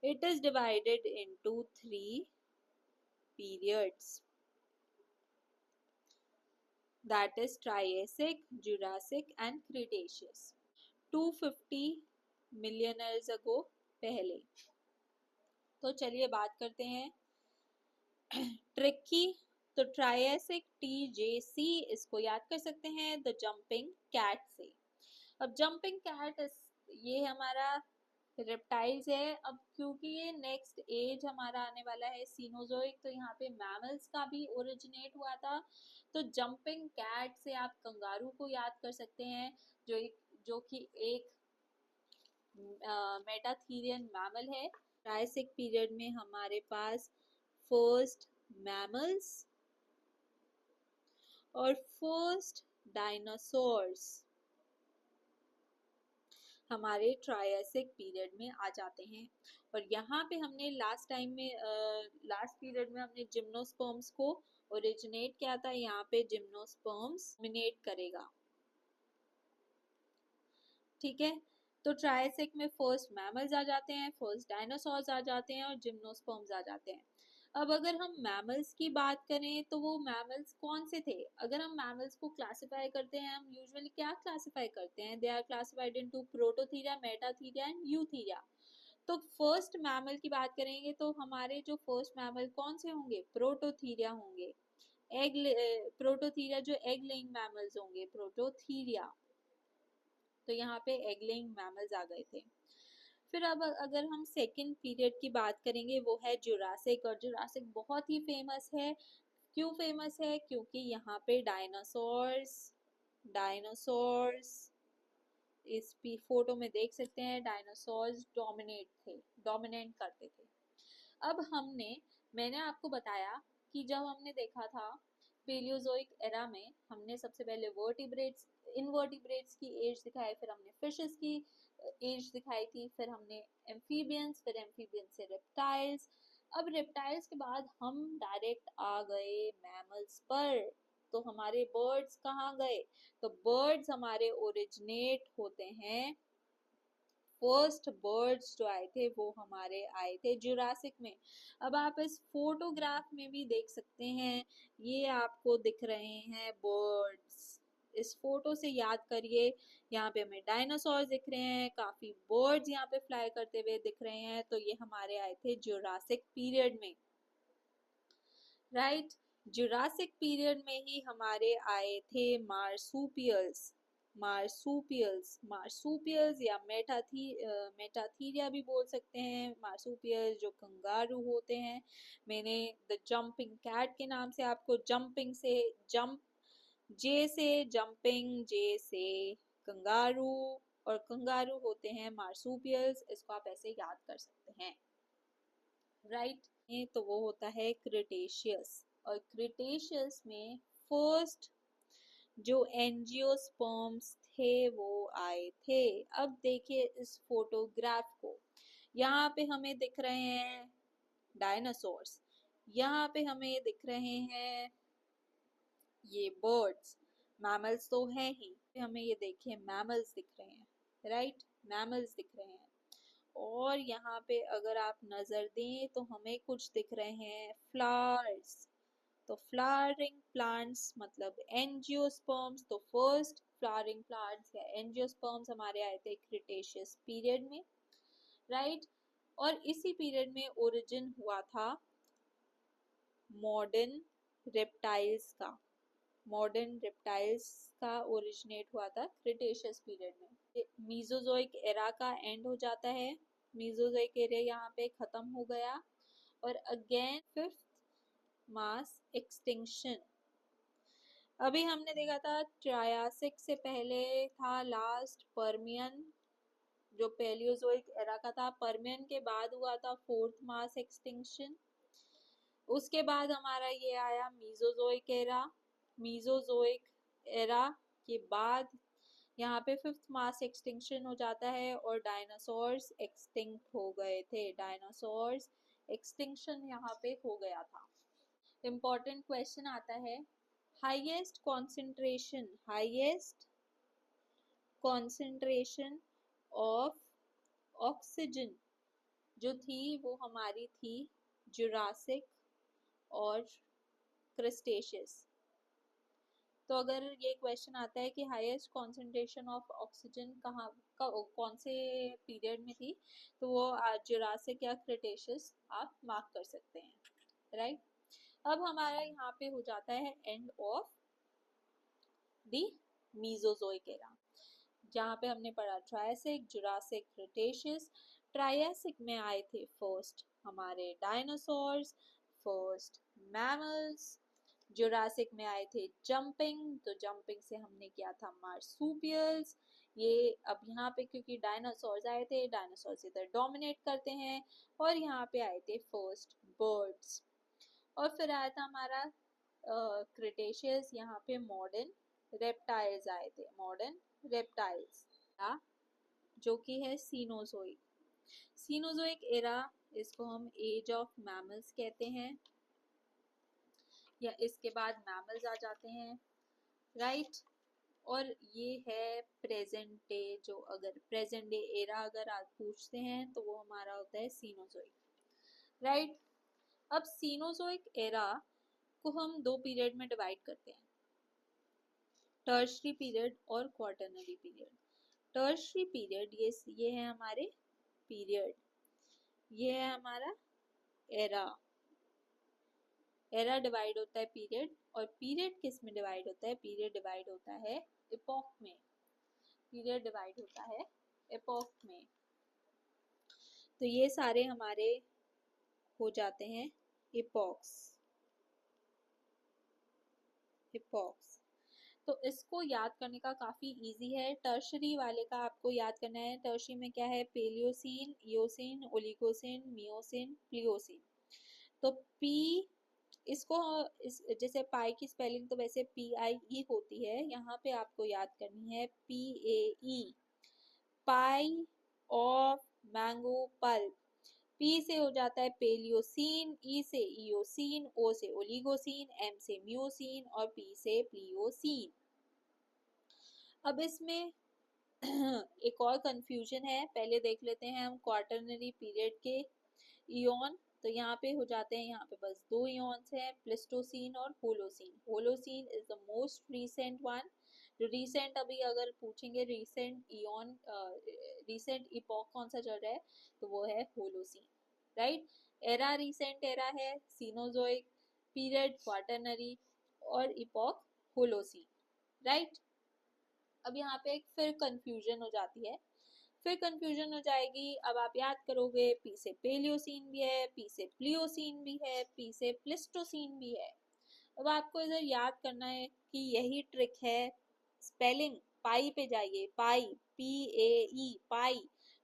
It is divided into 3 periods, that is Triassic, Jurassic and Cretaceous. 250 million years ago पहले। तो चलिए बात करते हैं ट्रिकी। तो ट्रायसिक TJC इसको याद कर सकते हैं द जंपिंग कैट से। अब जंपिंग कैट ये हमारा रेप्टाइल्स है। अब क्योंकि ये नेक्स्ट एज हमारा आने वाला है सीनोजोइक, तो यहाँ पे मैमल्स का भी ओरिजिनेट हुआ था। तो जंपिंग कैट से आप कंगारू को याद कर सकते हैं, जो कि एक मेटाथीरियन मैमल है। ट्रायसिक पीरियड में हमारे पास फर्स्ट मैमल्स और फर्स्ट डायनासोर्स हमारे ट्रायसिक पीरियड में आ जाते हैं। और यहाँ पे हमने लास्ट पीरियड में हमने जिम्नोस्पर्म्स को ओरिजिनेट क्या था, यहाँ पे जिम्नोस्पर्म्स डोमिनेट करेगा। ठीक है, तो ट्रायसिक में फर्स्ट मैमल्स आ जाते हैं, फर्स्ट डायनासोर्स आ जाते हैं और जिम्नोस्पर्म्स आ जाते हैं। अब अगर हम मैमल्स की बात करें तो वो मैमल्स कौन से थे? अगर हम मैमल्स को क्लासिफाई करते हैं, हम यूजुअली क्या क्लासिफाई करते हैं? They are classified into Prototheria, Metatheria and Eutheria. तो फर्स्ट मैमल की बात करेंगे तो हमारे जो फर्स्ट मैमल कौन से होंगे? प्रोटोथीरिया होंगे। एग प्रोटोथीरिया जो एग लेइंग मैमल्स होंगे, प्रोटोथीरिया। तो यहाँ पे एग लेइंग मैमल्स आ गए थे। फिर अब अगर हम सेकेंड पीरियड की बात करेंगे, वो है जुरासिक। और जुरासिक बहुत ही फेमस है। क्यों फेमस है? क्योंकि यहाँ पे डायनासोर्स डायनासोर्स इस फोटो में देख सकते हैं, डायनासोर्स डोमिनेट करते थे। अब मैंने आपको बताया कि जब हमने देखा था पेलियोजोइक एरा में, हमने सबसे पहले वर्टिब्रेट्स इनवर्टिब्रेट्स की एज दिखाई, फिर हमने फिशेस की एज दिखाई थी, फिर हमने एम्फीबियंस, फिर एम्फीबियंस से रेप्टाइल्स। अब रेप्टाइल्स के बाद हम डायरेक्ट आ गए मैमल्स पर। तो हमारे बर्ड्स कहाँ गए? तो बर्ड्स हमारे ओरिजिनेट होते हैं, फर्स्ट बर्ड्स जो आए थे वो हमारे आए थे जुरासिक में। अब आप इस फोटोग्राफ में भी देख सकते हैं, ये आपको दिख रहे हैं बर्ड्स। इस फोटो से याद करिए, यहाँ पे हमें डायनासोर दिख रहे हैं, काफी बर्ड्स यहाँ पे फ्लाई करते हुए दिख रहे हैं। तो ये हमारे आए थे जुरासिक पीरियड में, राइट। जुरासिक पीरियड में ही हमारे आए थे मार्सुपियल्स। मार्सुपियल्स या मेटाथीरिया भी बोल सकते हैं। मार्सुपियल्स जो कंगारू होते हैं, मैंने द जंपिंग कैट के नाम से आपको जंपिंग से जंप, जे से जंपिंग, जे से कंगारू, और कंगारू होते हैं मार्सुपियल्स। इसको आप ऐसे याद कर सकते हैं, राइट। तो वो होता है क्रिटेशियस। और क्रिटेशियस में फर्स्ट जो एंजियोस्पर्म्स थे वो आए थे। अब देखिए इस फोटोग्राफ को, यहाँ पे हमें दिख रहे हैं डायनासोर्स, यहाँ पे हमें दिख रहे हैं ये बर्ड्स, मैमल्स तो हैं ही। हमें ये देखिए मैमल्स दिख रहे हैं, राइट, मैमल्स दिख रहे हैं। और यहाँ पे अगर आप नजर दें तो हमें कुछ दिख रहे हैं फ्लावर्स। तो फ्लावरिंग प्लांट्स मतलब एंजियोस्पर्म्स। तो फर्स्ट फ्लावरिंग प्लांट्स या एंजियोस्पर्म्स हमारे आए थे क्रिटेशियस पीरियड में, राइट। और इसी पीरियड में ओरिजिन हुआ था मॉडर्न रेप्टाइल्स का। मॉडर्न रेप्टाइल्स का ओरिजिनेट हुआ था क्रिटेशियस पीरियड में। मीजोजोइक एरा का एंड हो जाता है, मीजोजोइक एरा यहाँ पे खत्म हो गया। और अगेन फिफ्थ मास एक्सटिंक्शन। अभी हमने देखा था ट्रायासिक से पहले था लास्ट पर्मियन, जो पेलियोजोइक एरा का था। पर्मियन के बाद हुआ था फोर्थ मास एक्सटिंक्शन। उसके बाद हमारा ये आया मीजोजोइक एरा। मीजोजोइक एरा के बाद यहाँ पे फिफ्थ मास एक्सटिंक्शन हो जाता है और डायनासोर्स एक्सटिंक्ट हो गए थे। डायनासोर्स एक्सटिंक्शन यहाँ पे हो गया था। इम्पॉर्टेंट क्वेश्चन आता है, हाईएस्ट कॉन्सेंट्रेशन ऑफ ऑक्सीजन जो थी वो हमारी थी जुरासिक और क्रिस्टेशियस। तो अगर ये क्वेश्चन आता है कि हाईएस्ट कॉन्सेंट्रेशन ऑफ ऑक्सीजन कौन से पीरियड में थी, तो वो जुरासिक या क्रिटेशियस आप मार्क कर सकते हैं, राइट। अब हमारा यहाँ पे हो जाता है end of the Mesozoic era, जहाँ पे हमने पढ़ा ट्रायसिक, जुरासिक, क्रिटेशियस। ट्रायसिक में आए थे फर्स्ट हमारे डायनासोर्स, फर्स्ट मैमल्स। जुरासिक में आए थे जंपिंग, तो जंपिंग से हमने किया था मार्सुपियल्स। ये अब यहाँ पे क्योंकि डायनासोर्स आए थे, डायनासोर्स इधर डोमिनेट करते हैं। और यहाँ पे आए थे फर्स्ट बर्ड्स। और फिर आया था हमारा क्रिटेशियस, यहाँ पे मॉडर्न रेप्टाइल्स आए थे, मॉडर्न रेप्टाइल्स, जो कि है सीनोजोइक। सीनोजोइक एरा, इसको हम एज ऑफ मैमल्स कहते हैं। या इसके बाद मैमल्स आ जाते हैं, राइट। और ये है प्रेजेंट डे, जो अगर प्रेजेंट डे एरा अगर आप पूछते हैं तो वो हमारा होता है सीनोजोइक, राइट। अब सीनोजोइक एरा को हम दो पीरियड में डिवाइड करते हैं, टर्शरी पीरियड और क्वार्टरनरी पीरियड। टर्शरी पीरियड ये है हमारे पीरियड, ये है हमारा एरा। एरा डिवाइड होता है पीरियड, और पीरियड किस में डिवाइड होता है? पीरियड डिवाइड होता है इपॉक में। पीरियड डिवाइड होता है एपोक में। तो ये सारे हमारे हो जाते हैं इपॉक्स। इपॉक्स तो इसको याद करने का काफी इजी है। टर्शरी वाले का आपको याद करना है। टर्शरी में क्या है? Paleocene, Eocene, Oligocene, Miocene, Pliocene. तो पी इसको जैसे पाई की स्पेलिंग तो वैसे PIE होती है, यहाँ पे आपको याद करनी है PAE, pi of mango pulp. P से हो जाता है पेलियोसिन, ई से इयोसिन, ओ से ओलिगोसिन, एम से मियोसिन और पी से प्लियोसिन। अब इसमें एक और कंफ्यूजन है, पहले देख लेते हैं हम क्वार्टरनरी पीरियड के इयोन। तो यहाँ पे हो जाते हैं, यहाँ पे बस दो इयोन्स हैं, प्लेस्टोसिन और Holocene. Holocene is the most recent one. जो रीसेंट अभी अगर पूछेंगे रीसेंट इयोन, रीसेंट इपॉक कौन सा चल रहा है, तो वो है Holocene, right. Era recent era है, सीनोजोइक पीरियड क्वार्टरनरी और इपॉक होलोसिन, राइट। अब यहाँ पे एक फिर कंफ्यूजन हो जाती है, फिर कंफ्यूजन हो जाएगी। अब आप याद करोगे पी से पेलियोसिन भी है, पी से प्लियोसिन भी है, पी से प्लिस्टोसिन भी है। अब आपको इधर याद करना है कि यही ट्रिक है, स्पेलिंग पाई पे जाइए, पाई PAE पाई।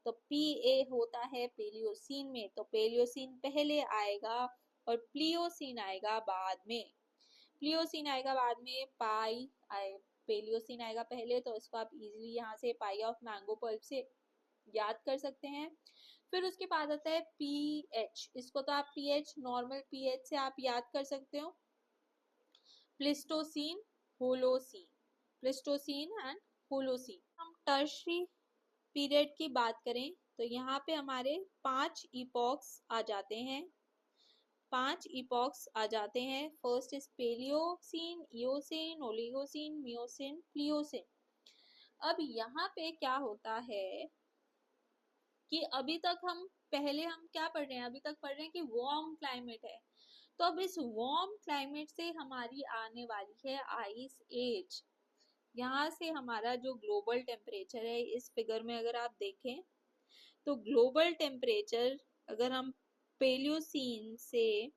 तो PA होता है पेलियोसिन में, तो पेलियोसिन पहले आएगा और प्लियोसिन आएगा बाद में। प्लियोसिन आएगा बाद में, पाई आए, पेलियोसिन आएगा पहले। तो इसको आप इजीली यहाँ से पाई ऑफ मैंगो पल्प से याद कर सकते हैं। फिर उसके बाद आता है PH, इसको तो आप PH नॉर्मल PH से आप याद कर सकते हो, Pleistocene, Holocene, Pleistocene and Holocene. हम टर्शरी पीरियड की बात करें तो यहाँ पे हमारे 5 इपॉक्स आ जाते हैं, 5 इपॉक्स आ जाते हैं। First is Paleocene, Eocene, Oligocene, Miocene, Pliocene. अब यहाँ पे क्या होता है कि अभी तक हम पहले हम क्या पढ़ रहे हैं, अभी तक पढ़ रहे हैं कि वार्म क्लाइमेट है। तो अब इस वार्म क्लाइमेट से हमारी आने वाली है आइस एज। यहाँ से हमारा जो ग्लोबल टेम्परेचर है, इस फिगर में अगर आप देखें तो ग्लोबल टेम्परेचर अगर हम पेलियोसिन से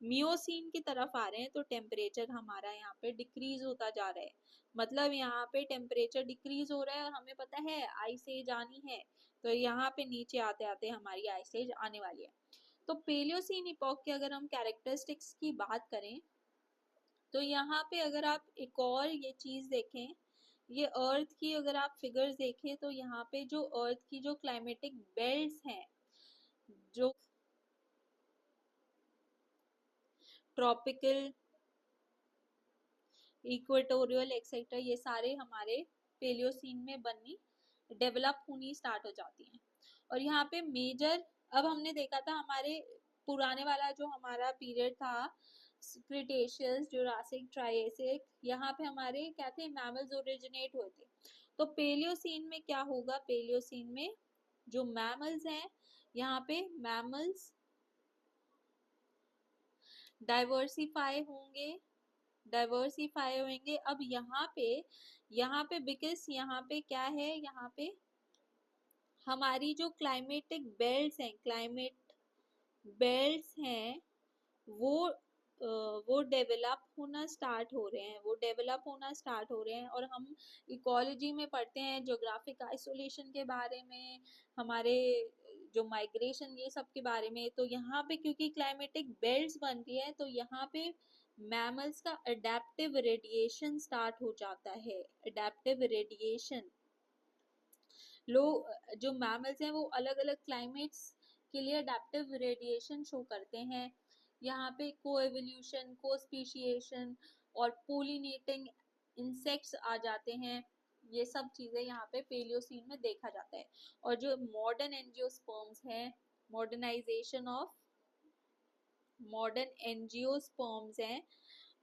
मियोसिन की तरफ आ रहे हैं तो टेम्परेचर हमारा यहाँ पे डिक्रीज होता जा रहा है। मतलब यहाँ पे टेम्परेचर डिक्रीज हो रहा है और हमें पता है आइस एज आनी है, तो यहाँ पे नीचे आते आते हमारी आइस एज आने वाली है। तो पेलियोसिन इपॉक के अगर हम कैरेक्टरिस्टिक्स की बात करें तो यहाँ पे अगर आप एक और ये चीज देखें, ये अर्थ की अगर आप फिगर्स देखें तो यहाँ पे जो अर्थ की जो क्लाइमेटिक बेल्ट्स हैं, जो ट्रॉपिकल, इक्वेटोरियल एक्सेट्रा, ये सारे हमारे पेलियोसीन में बननी डेवलप होनी स्टार्ट हो जाती हैं। और यहाँ पे मेजर, अब हमने देखा था हमारे पुराने वाला जो हमारा पीरियड था क्रिटेशियस, जुरासिक, ट्राइएसिक, यहाँ पे हमारे क्या थे, मैमल्स ओरिजिनेट हुए थे। तो पेलियोसीन में क्या होगा, पेलियोसीन में जो मैमल्स हैं, यहाँ पे मैमल्स डाइवर्सिफाई होंगे, डाइवर्सिफाई होंगे। अब यहाँ पे बिकॉज यहाँ पे क्या है, यहाँ पे हमारी जो क्लाइमेटिक बेल्ट्स हैं, क्लाइमेट बेल्ट्स हैं, वो वो डेवलप होना स्टार्ट हो रहे हैं, वो डेवलप होना स्टार्ट हो रहे हैं। और हम इकोलॉजी में पढ़ते हैं, ज्योग्राफिक आइसोलेशन के बारे में, हमारे जो माइग्रेशन ये सब के बारे में। तो यहाँ पे क्योंकि क्लाइमेटिक बेल्ट्स बनती है तो यहाँ पे मैमल्स का अडेप्टिव रेडिएशन स्टार्ट हो जाता है। अडेप्टिव रेडिएशन, लोग जो मैमल्स हैं वो अलग अलग क्लाइमेट्स के लिए अडेप्टिव रेडिएशन शो करते हैं। यहाँ पे को एवोल्यूशन, को स्पीशिएशन और पोलिनेटिंग इंसेक्ट्स आ जाते हैं। ये सब चीजें यहाँ पे पेलियोसीन में देखा जाता है। और जो मॉडर्न एंजियोस्पर्म्स हैं, मॉडर्नाइजेशन ऑफ मॉडर्न एंजियोस्पर्म्स हैं,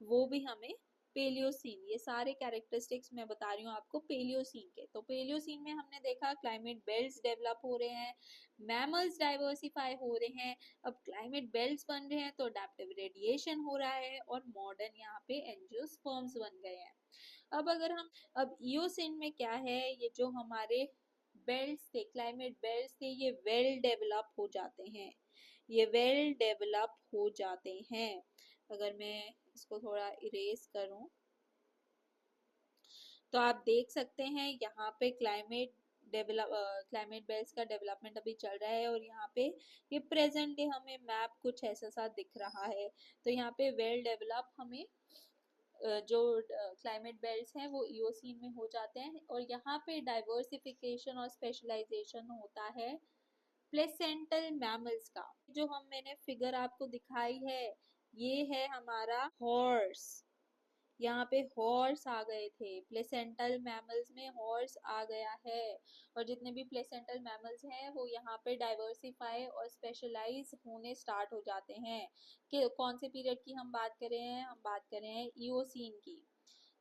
वो भी हमें पेलियोसीन, ये सारे कैरेक्टरिस्टिक्स मैं बता रही हूँ आपको पेलियोसीन के। तो पेलियोसीन में हमने देखा क्लाइमेट बेल्ट्स डेवलप हो रहे हैं, मैमल्स डाइवर्सिफाई हो रहे हैं, अब क्लाइमेट बेल्ट्स बन रहे हैं तो अडैप्टिव रेडिएशन हो रहा है और मॉडर्न यहाँ पे एंजियोस्पर्म्स बन गए हैं। अब अगर हम, अब ईओसिन में क्या है, ये जो हमारे बेल्ट्स थे, क्लाइमेट बेल्ट्स थे, ये वेल डेवलप हो जाते हैं, ये वेल डेवलप हो जाते हैं। अगर मैं इसको थोड़ा इरेज करूं तो आप देख सकते हैं यहाँ पे क्लाइमेट बेल्ट्स का डेवलपमेंट अभी चल रहा है और यहाँ पे ये प्रेजेंट डे हमें मैप कुछ ऐसा सा दिख रहा है। तो यहाँ पे वेल डेवलप हमें जो क्लाइमेट बेल्ट्स हैं वो ईओसीन में हो जाते हैं और यहाँ पे डाइवर्सिफिकेशन और स्पेशलाइजेशन होता है प्लेसेंटल मैमल्स का। जो मैंने फिगर आपको दिखाई है, ये है हमारा हॉर्स, यहाँ पे हॉर्स आ गए थे, प्लेसेंटल मैमल्स में हॉर्स आ गया है। और जितने भी प्लेसेंटल मैमल्स हैं वो यहाँ पे डाइवर्सिफाई और स्पेशलाइज होने स्टार्ट हो जाते हैं। कि कौन से पीरियड की हम बात कर रहे हैं, हम बात कर रहे हैं ईओसीन की,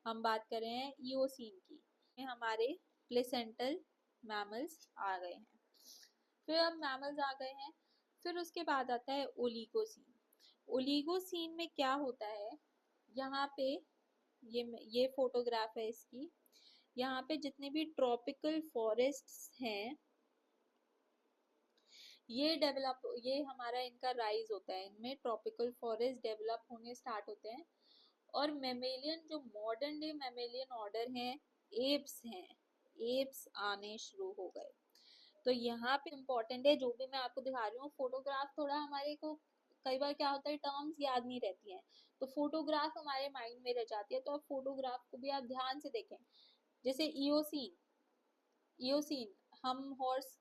हम बात कर रहे हैं ईओसीन की। हमारे प्लेसेंटल मैमल्स आ गए हैं। फिर अब मैमल्स आ गए हैं, फिर उसके बाद आता है ओलिगोसीन। ओलिगोसीन में क्या होता है, यहाँ पे ये फोटोग्राफ है इसकी, यहाँ पे जितने भी ट्रॉपिकल फॉरेस्ट्स हैं ये हमारा इनका राइज होता है, इनमें ट्रॉपिकल फॉरेस्ट डेवलप होने स्टार्ट होते हैं। और मेमेलियन, जो मॉडर्न डे मेमेलियन ऑर्डर हैं, एप्स हैं, एप्स आने शुरू हो गए। तो यहाँ पे इम्पोर्टेंट है, जो भी मैं आपको दिखा रही हूँ फोटोग्राफ, थोड़ा हमारे को कई बार क्या होता है टर्म्स याद नहीं रहती हैं, तो फोटोग्राफ हमारे माइंड में रह जाती है, तो आप फोटोग्राफ को भी आप ध्यान से देखें। जैसे ईओसीन, ईओसीन हम हॉर्स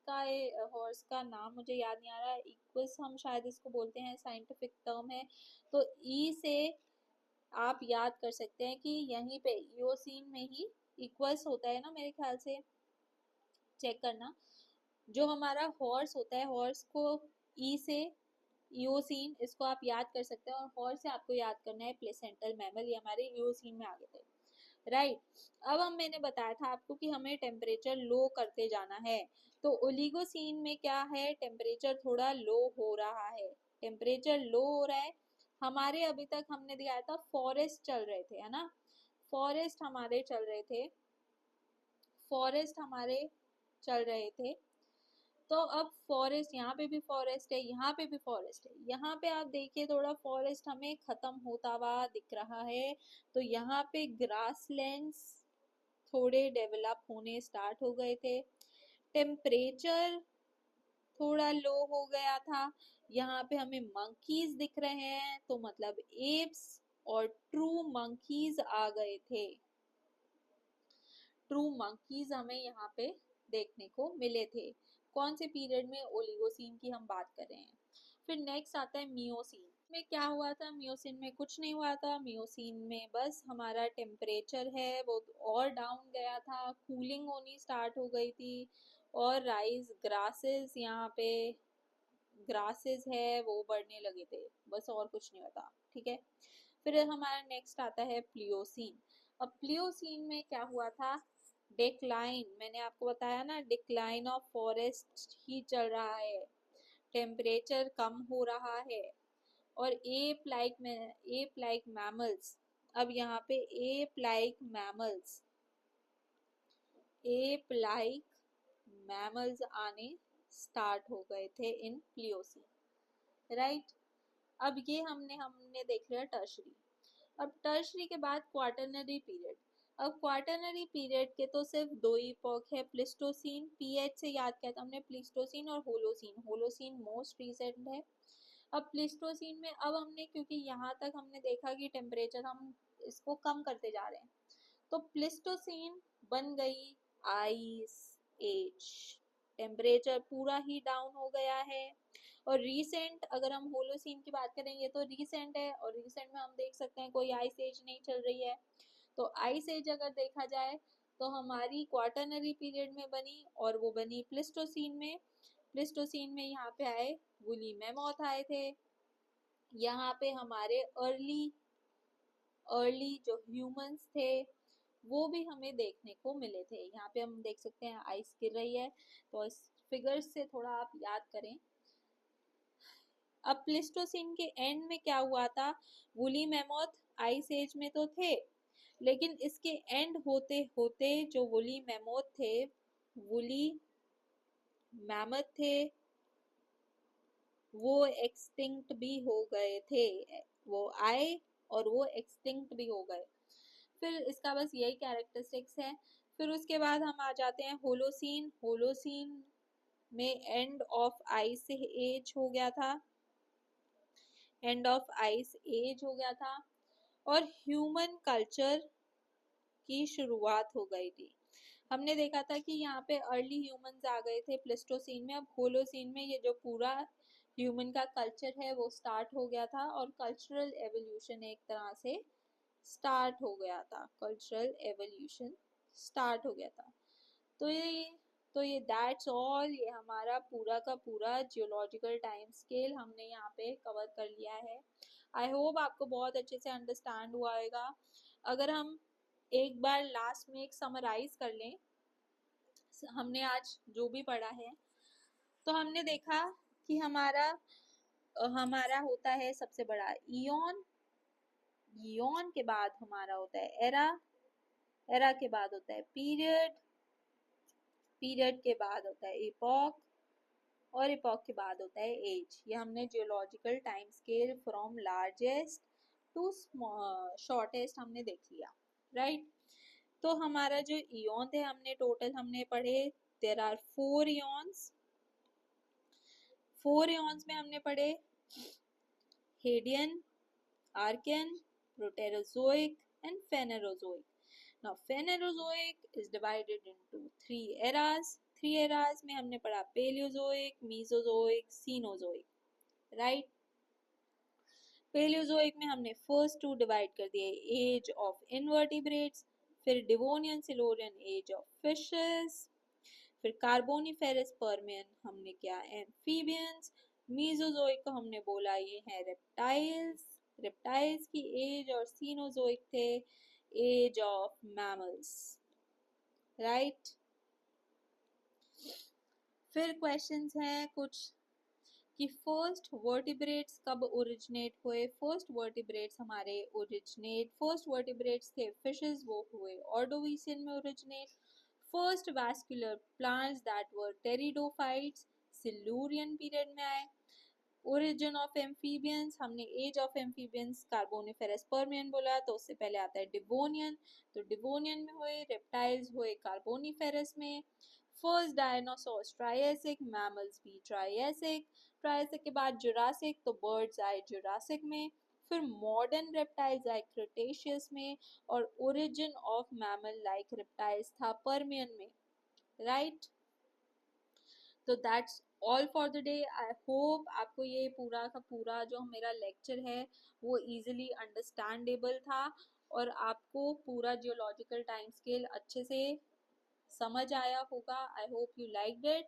का नाम मुझे याद नहीं आ रहा, इक्वस हम शायद इसको बोलते हैं, साइंटिफिक टर्म है। तो ई से आप याद कर सकते हैं कि यहीं पे ईओसीन में ही इक्वस होता है ना, मेरे ख्याल से चेक करना। जो हमारा हॉर्स होता है, हॉर्स को ई से ईओसीन, इसको आप याद कर सकते हैं, और हॉर्स से आपको याद करना है प्लेसेंटल मैमल, ये हमारे ईओसीन में आ गए थे, राइट। अब मैंने बताया था आपको कि हमें टेम्परेचर लो करते जाना है, तो ओलिगोसीन में क्या है, टेम्परेचर थोड़ा लो हो रहा है, टेम्परेचर लो हो रहा है। हमारे अभी तक हमने दिखाया था फॉरेस्ट चल रहे थे, है ना, फॉरेस्ट हमारे चल रहे थे, फॉरेस्ट हमारे चल रहे थे। तो अब फॉरेस्ट, यहाँ पे भी फॉरेस्ट है, यहाँ पे भी फॉरेस्ट है, यहाँ पे आप देखिए थोड़ा फॉरेस्ट हमें खत्म होता हुआ दिख रहा है। तो यहाँ पे ग्रासलैंड्स थोड़े डेवलप होने स्टार्ट हो गए थे, टेम्परेचर थोड़ा लो हो गया था। यहाँ पे हमें मंकीज दिख रहे हैं, तो मतलब एप्स और ट्रू मंकीज आ गए थे, ट्रू मंकीज हमें यहाँ पे देखने को मिले थे। कौन से पीरियड में, ओलिगोसीन की हम बात कर रहे हैं। फिर नेक्स्ट आता है मियोसीन में। क्या हुआ था मियोसीन में, कुछ नहीं हुआ था मियोसीन में, बस हमारा टेम्परेचर है वो और डाउन गया था, कूलिंग होनी स्टार्ट हो गई थी और राइस ग्रासेस, यहाँ पे ग्रासेस है वो बढ़ने लगे थे, बस और कुछ नहीं होता, ठीक है। फिर हमारा नेक्स्ट आता है प्लियोसीन। अब प्लियोसीन में क्या हुआ था, डिक्लाइन, मैंने आपको बताया ना डिक्लाइन ऑफ फॉरेस्ट ही चल रहा है, टेम्परेचर कम हो रहा है। और एप लाइक मैमल्स, अब यहाँ पे एप लाइक मैमल्स आने स्टार्ट हो गए थे इन प्लियोसीन, राइट। अब ये हमने देख लिया टर्शरी। अब टर्शरी के बाद क्वाटरनरी पीरियड। अब क्वाटरनरी पीरियड के तो सिर्फ दो ही इपॉक है, प्लिस्टोसीन, पीएच से याद किया था हमने, प्लिस्टोसीन और होलोसीन, होलोसीन मोस्ट रिसेंट है। अब प्लिस्टोसीन में अब हमने, क्योंकि यहाँ तक हमने देखा कि टेम्परेचर हम इसको कम करते जा रहे हैं, तो प्लिस्टोसीन बन गई आइस एज, टेम्परेचर पूरा ही डाउन हो गया है। और रीसेंट अगर हम होलोसीन की बात करेंगे तो रीसेंट है, और रीसेंट में हम देख सकते हैं कोई आइस एज नहीं चल रही है। तो आइस एज अगर देखा जाए तो हमारी क्वाटरनरी पीरियड में बनी, और वो बनी प्लिस्टोसीन में। प्लिस्टोसीन में यहाँ पे आए वुली मैमोथ आए थे। यहाँ पे हमारे अर्ली अर्ली जो ह्यूमंस थे वो भी हमें देखने को मिले थे। यहाँ पे हम देख सकते हैं आइस गिर रही है, तो इस फिगर्स से थोड़ा आप याद करें। अब प्लिस्टोसिन के एंड में क्या हुआ था, वुली मैमोथ आइस एज में तो थे, लेकिन इसके एंड होते होते जो वुली मैमोथ थे, वुली मैमथ थे, वो एक्सटिंक्ट भी हो गए थे। वो आए और वो एक्सटिंक्ट भी हो गए। फिर इसका बस यही कैरेक्टरिस्टिक्स है। फिर उसके बाद हम आ जाते हैं होलोसीन। होलोसीन में एंड ऑफ आइस एज हो गया था, एंड ऑफ आइस एज हो गया था, और ह्यूमन कल्चर की शुरुआत हो गई थी। हमने देखा था कि यहाँ पे अर्ली ह्यूमंस आ गए थे प्लेस्टोसीन में। अब होलोसीन में ये जो पूरा ह्यूमन का कल्चर है वो स्टार्ट हो गया था, और कल्चरल एवोल्यूशन एक तरह से स्टार्ट हो गया था। कल्चरल एवोल्यूशन स्टार्ट हो गया था। तो ये दैट्स ऑल, ये हमारा पूरा का पूरा जियोलॉजिकल टाइम स्केल हमने यहाँ पे कवर कर लिया है। आई होप आपको बहुत अच्छे से अंडरस्टैंड हुआ होगा। अगर हम एक बार लास्ट में एक समराइज कर लें हमने आज जो भी पढ़ा है, तो हमने देखा कि हमारा होता है सबसे बड़ा ईयन। ईयन के बाद हमारा होता है एरा। एरा के बाद होता है पीरियड। पीरियड के बाद होता है इपॉक, और इपॉक के बाद होता है एज। ये हमने geological time scale from largest to shortest हमने देख लिया, राइट। तो हमारा जो इयन थे हमने टोटल हमने पढ़े, देयर आर 4 इयन्स। 4 इयन्स में हमने पढ़े Hadean, Archean, Proterozoic and Phanerozoic. Now Phanerozoic is divided into 3 eras. 3 eras में हमने पढ़ा Paleozoic, Mesozoic, Cenozoic, right? Paleozoic में हमने first 2 डिवाइड कर दिए, एज ऑफ इनवर्टिब्रेट्स, फिर Devonian Silurian age of fishes, फिर कार्बोनिफेरस पर्मियन हमने क्या एम्फीबियंस। मीजोजोइक को हमने बोला ये है रेप्टाइल्स, रेप्टाइल्स की एज, और सीनोजोइक थे एज ऑफ मैमल्स, राइट। फिर क्वेश्चंस हैं कुछ कि फर्स्ट वर्टिब्रेट्स कब ओरिजिनेट हुए। फर्स्ट वर्टिब्रेट्स हमारे ओरिजिनेट, फर्स्ट वर्टिब्रेट्स थे फिशेस, वो हुए ऑर्डोविशियन में originate. First vascular plants that were pteridophytes Silurian period में आए। ओरिजिन ऑफ एम्फीबियंस, हमने age of amphibians Carboniferous Permian बोला, तो उससे पहले आता है डिवोनियन, तो डिवोनियन में हुए। रेप्टाइल्स हुए कार्बोनिफेरस में। फर्स्ट डायनासोर्स ट्रायसिक, मैमल्स भी ट्रायसिक। ट्रायसिक के बाद जुरासिक, तो बर्ड्स आए जुरासिक में। फिर मॉडर्न रेप्टाइल्स आए क्रिटेशियस में, और origin of mammal like reptiles था पर्मियन में, राइट। तो that's all for the day. I hope आपको ये पूरा का पूरा जो मेरा लेक्चर है वो इजीली अंडरस्टैंडेबल था, और आपको पूरा जियोलॉजिकल टाइम स्केल अच्छे से समझ आया होगा। I hope you like it.